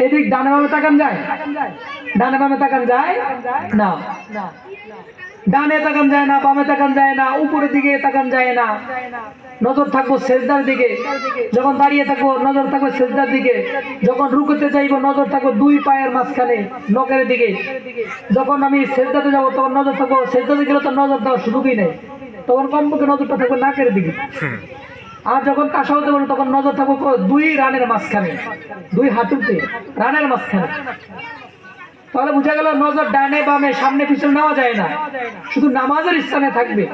এদিক ডানে বামে তাকান যায়? ডানে বামে তাকান যায় না। ডানে তাকান যায় না, বামে তাকান যায় না, উপরের দিকে তাকান যায় না। নজর থাকবো সেজদার দিকে। যখন দাঁড়িয়ে থাকবো নজর থাকবো সেজদার দিকে। যখন রুকুতে যাইবো নজর থাকবো দুই পায়ের মাঝখানে নখের দিকে। যখন আমি সেজদাতে যাবো তখন নজর থাকবো সেজদাতে গেলে তো নজর দেওয়ার সুযোগই নেই, তখন কমপক্ষে নজরটা থাকবে নাকের দিকে। আর যখন তাশাহুদে বলবো তখন নজর থাকবো দুই রানের মাঝখানে, দুই হাঁটুতে রানের মাঝখানে। তাহলে বোঝা গেল নজর ডানে বামে সামনে পিছনে নেওয়া যায় না, শুধু নামাজের স্থানে থাকবে।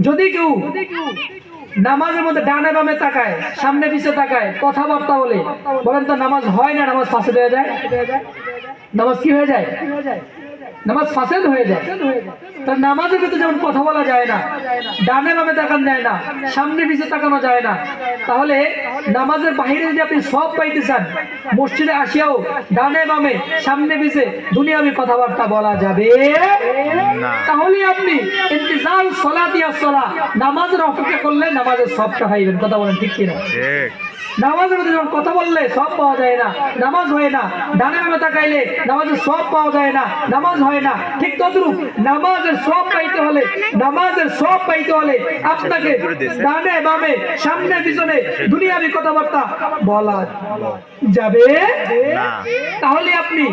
যদি কেউ নামাজের মধ্যে ডানে বামে তাকায়, সামনে পিছনে তাকায়, কথাবার্তা বলে, বলেন তো নামাজ হয় না নামাজ ফাসেদ হয়ে যায়? নামাজ কি হয়ে যায়? নামাজ ফাসেদ হয়ে যায়। তার নামাজের ভিতরে যেমন কথা বলা যায় না, ডানে বামে তাকানো যায় না, সামনে পিছনে তাকানো যায় না, তাহলে নামাজের বাহিরে যদি আপনি সব পাইতে চান, মসজিদে আসিয়াও ডানে বামে সামনে পিছে দুনিয়াবি কথাবার্তা বলা যাবে না। তাহলে আপনি ইন্তিজাল সলাতিয়া সলা, নামাজের অপেক্ষা করলে নামাজের সবটা পাইবেন। কথা বলেন ঠিক কিনা? ঠিক। নামাজের মধ্যে যখন কথা বললে সব পাওয়া যায় না, নামাজ হয় না। ডানে বামে তাকাইলে নামাজের সব পাওয়া যায় না, নামাজ হয় না। ঠিক তদ্রূপ নামাজের সব পাইতে হলে, নামাজের সব পাইতে হলে আপনাকে ডানে বামে সামনে পিছনে দুনিয়াবি কথাবার্তা বলা যাবে না। তাহলে আপনি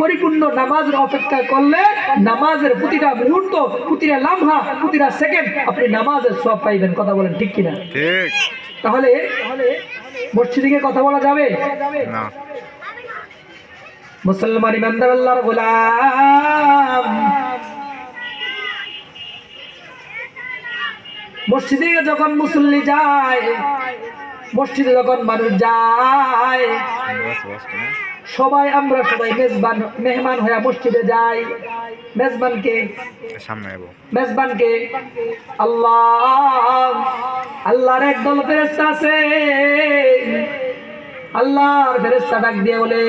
পরিপূর্ণ নামাজের অপেক্ষা করলে নামাজের প্রতিটা মুহূর্ত, প্রতিটা লামহা, প্রতিটা সেকেন্ড আপনি নামাজের সব পাইবেন। কথা বলেন ঠিক কিনা? ঠিক। তাহলে মসজিদে গিয়ে কথা বলা যাবে না। মুসলমান ইমানদার আল্লাহর গোলাম, মসজিদে যখন মুসল্লি যায়, মসজিদে যখন মানুষ যায়, আমরা সবাই মেজবান মেহমান হয়ে মসজিদে যাই। মেজবানকে মেজবানকে আল্লাহর একদল ফেরেশতা আছে। আল্লাহর ফেরেশতা ডাক দিয়ে বলে,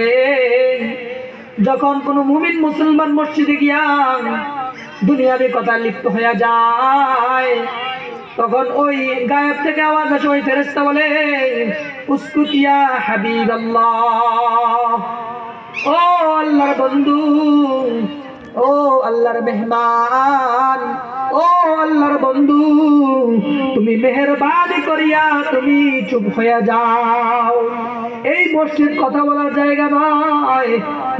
যখন কোনো মুমিন মুসলমান মসজিদে গিয়া দুনিয়াবি কথা লিপ্ত হয়ে যায়, তখন ওই গায়েব থেকে আওয়াজ আসে, ওই ফেরেশতা বলে, উসকুত ইয়া হাবিবাল্লাহ, ও আল্লাহর বন্ধু, ও আল্লাহর মেহমান, ও আল্লাহর বন্ধু, তুমি মেহেরবানি করিয়া তুমি চুপ হয়ে যাও। এই মসজিদ কথা বলার জায়গা নয়,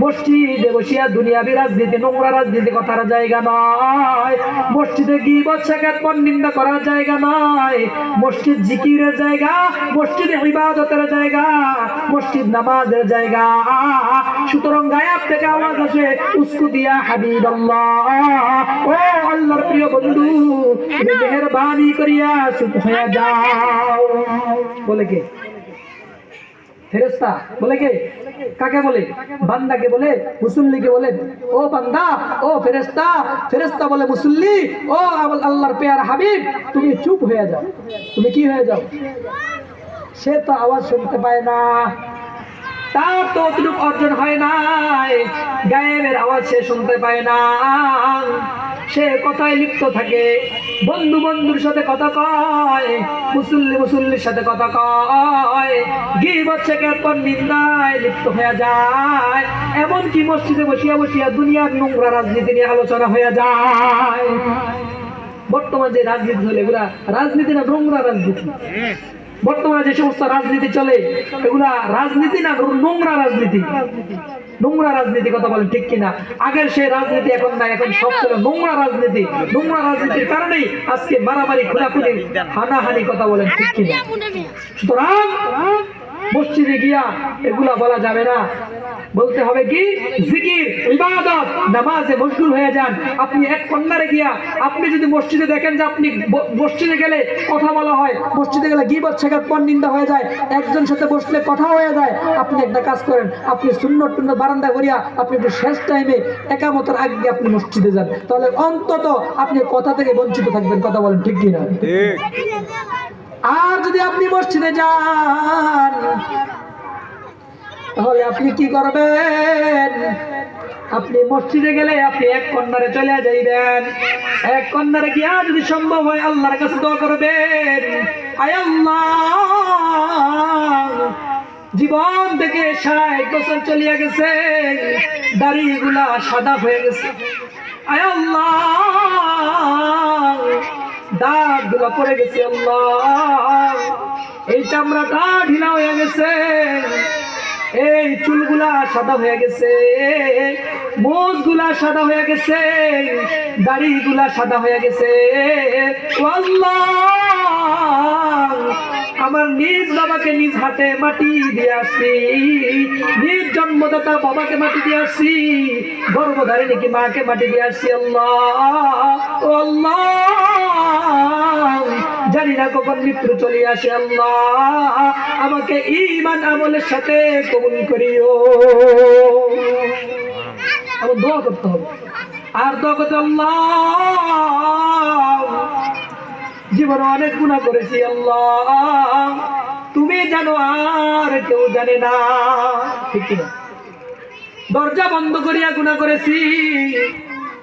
মসজিদে বসিয়া দুনিয়াবি রাজনীতি, নোংরা রাজনীতি কথার জায়গা নয়, মসজিদে গীবত শাকাত নিন্দা করার জায়গা নয়, মসজিদ জিকিরের জায়গা, মসজিদ ইবাদতের জায়গা, মসজিদ নামাজের জায়গা। সুতরাং গায়েব থেকে আওয়াজ আসে, উসকুতিয়া হাবিবাল্লাহ, ও আল্লাহর প্রিয় বন্ধু, তুমি মেহেরবানি করিয়া চুপ হয়ে যাও। বলে কে? ফেরেশতা বলে কে? কাকে বলে? বান্দাকে বলে, মুসল্লিকে বলে, ও বান্দা, ও ফেরেশতা। ফেরেশতা বলে মুসল্লি, ও আল্লাহর পেয়ারা হাবিব, তুমি চুপ হয়ে যাও। তুমি কি হয়ে যাও? সে তো আওয়াজ শুনতে পায় না, তার তো অতটুকু অর্জন হয় নাই, গায়েবের আওয়াজ সে শুনতে পায় না, সে কথায় লিপ্ত থাকে। বন্ধু বন্ধুর সাথে কথা কয়, মুসল্লি মুসল্লির সাথে কথা কয়, গীবত শাকাত নিন্দায় লিপ্ত হয়ে যায়। এমনকি মসজিদে বসিয়া বসিয়া দুনিয়ার নোংরা রাজনীতি নিয়ে আলোচনা হয়ে যায়। বর্তমান যে রাজনীতি চলে, এগুলা রাজনীতি না, নোংরা রাজনীতি। বর্তমানে যে সমস্ত রাজনীতি চলে, এগুলা রাজনীতি না, নোংরা রাজনীতি। নোংরা রাজনীতি, কথা বলেন ঠিক কিনা? আগের সেই রাজনীতি এখন না, এখন সব চলে নোংরা রাজনীতি। নোংরা রাজনীতির কারণেই আজকে মারামারি, খুনাখুনি, হানাহানি। কথা বলেন ঠিক কিনা? সুতরাং মসজিদে গিয়া এগুলা বলা যাবে না। বলতে হবে কি? জিকির, ইবাদত, নামাজে মশগুল হয়ে যান। আপনি এক কর্নারে গিয়া, আপনি যদি মসজিদে দেখেন যে আপনি মসজিদে গেলে কথা বলা হয়, মসজিদে গেলে গীবত শাকাত নিন্দা হয়ে যায়, একজন সাথে বসলে কথা হয়ে যায়, আপনি একটা কাজ করেন, আপনি সুন্নত টুন্নত বারান্দা করিয়া আপনি একটু শেষ টাইমে একামতের আগে আপনি মসজিদে যান, তাহলে অন্তত আপনি কথা থেকে বঞ্চিত থাকবেন। কথা বলেন ঠিক কিনা? ঠিক। আর যদি আপনি মসজিদে যান, তাহলে আপনি কি করবেন? আপনি মসজিদে গেলে আপনি এক কর্নারে চলে যাইবেন। এক কর্নারে গিয়া যদি সম্ভব হয় আল্লাহর কাছে দোয়া করবেন, আয় আল্লাহ, জীবন থেকে 60 বছর চলিয়া গেছে, দাড়িগুলা সাদা হয়ে গেছে। আয় আল্লাহ, দাগগুলা পড়ে গেছে আল্লাহ, এই চামড়াটা ঢিলা হয়ে গেছে, এই চুলগুলা সাদা হয়ে গেছে, মোজগুলা সাদা হয়ে গেছে, দাড়িগুলা সাদা হয়ে গেছে। ও আল্লাহ, আমার নিজ বাবাকে নিজ হাতে মাটি দিয়ে আসছি, নিজ জন্মদাতা বাবাকে মাটি দিয়ে আসছি, গর্ভধারিণীকে মাকে মাটি দিয়ে আসছি আল্লাহ। ও আল্লাহ, জানি না কখন মৃত্যু চলে আসে আল্লাহ, আমাকে ঈমান আমলের সাথে কবুল করিও। আমার দোয়া করতে হবে, আর দোয়া করতে, আল্লাহ জীবনে অনেক গুনাহ করেছি আল্লাহ, তুমি জানো আর কেউ জানে না, ঠিক কিনা? দরজা বন্ধ করিয়া গুনাহ করেছি,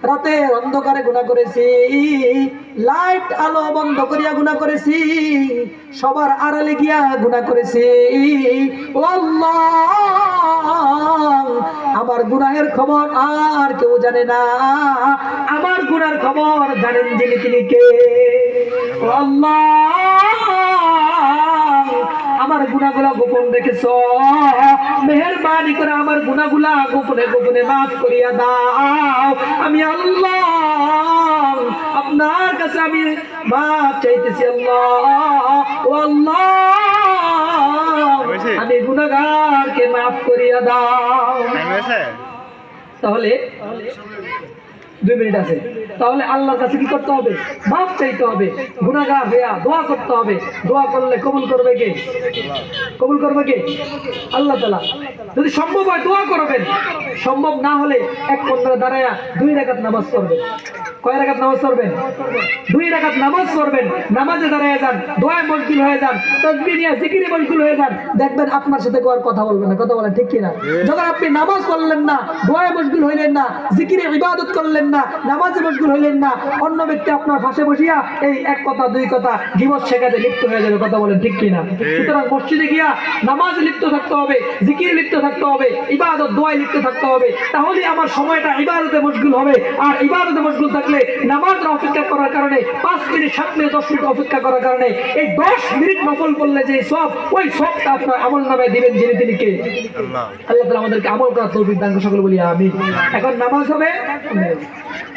রাতে অন্ধকারে গুনাহ করেছি, লাইট আলো বন্ধ করিয়া গুনাহ করেছি, সবার আড়ালে গিয়া গুনাহ করেছি। ও আল্লাহ, আমার গুনাহের খবর আর কেউ জানে না, আমার গুনার খবর জানেন যিনি তিনি কে? ও আল্লাহ, আমার গুনাহগুলা গোপন রেখেছ, মেহেরবানি করে আমার গুনাহগুলা গোপনে গোপনে মাফ করিয়া দাও। আমি আল্লাহ আপনার কাছে আমি মাফ চাইতেছি আল্লাহ। ও আল্লাহ, আমি গুনাহগারকে মাফ করিয়া দাও। তাহলে 2 মিনিট আছে, তাহলে আল্লাহর কাছে কি করতে হবে? মাফ চাইতে হবে, গুনাহগার হইয়া দোয়া করতে হবে। দোয়া করলে কবুল করবে কে? কবুল করবে কে? আল্লাহ তাআলা। যদি সম্ভব হয় দোয়া করবেন, সম্ভব না হলে এক কোণে দাঁড়ায়া 2 রাকাত নামাজ পড়বেন। কয় রাকাত নামাজ পড়বেন? 2 রাকাত নামাজ পড়বেন। নামাজে দাঁড়ায়া যান, দোয়ায় মশগুল হয়ে যান, তাসবিহ নিয়ে জিকিরে মশগুল হয়ে যান, দেখবেন আপনার সাথে কেউ আর কথা বলবে না। কথা বলেন ঠিক কিনা? যখন আপনি নামাজ পড়লেন না, দোয়ায় মশগুল হইলেন না, জিকিরে ইবাদত করলেন না, নামাজে মশগুল হইলেন না, অন্য ব্যক্তি আপনার পাশে বসিয়া এই এক কথা 2 কথা গীবত শেখাতে লিপ্ত হয়ে যাবে। কথা বলেন ঠিক কিনা? সুতরাং মসজিদে গিয়া নামাজে লিপ্ত থাকতে হবে, জিকিরে লিপ্ত থাকতে হবে, ইবাদত দোয়ায় লিপ্ত থাকতে হবে। তাহলে আমার সময়টা ইবাদতে মশগুল হবে। আর ইবাদতে মশগুল থাকলে নামাজের অপেক্ষা করার কারণে 5 মিনিট 7 মিনিট 10 মিনিট অপেক্ষা করার কারণে এই 10 মিনিট নফল করলে যে সব, ওই সবটা আপনার আমল নামে দিবেন যিনি তিনি কে? আল্লাহ। আল্লাহ তাআলা আমাদেরকে আমল করার তৌফিক দান করুন, সকলে বলি আমিন। এখন নামাজ হবে।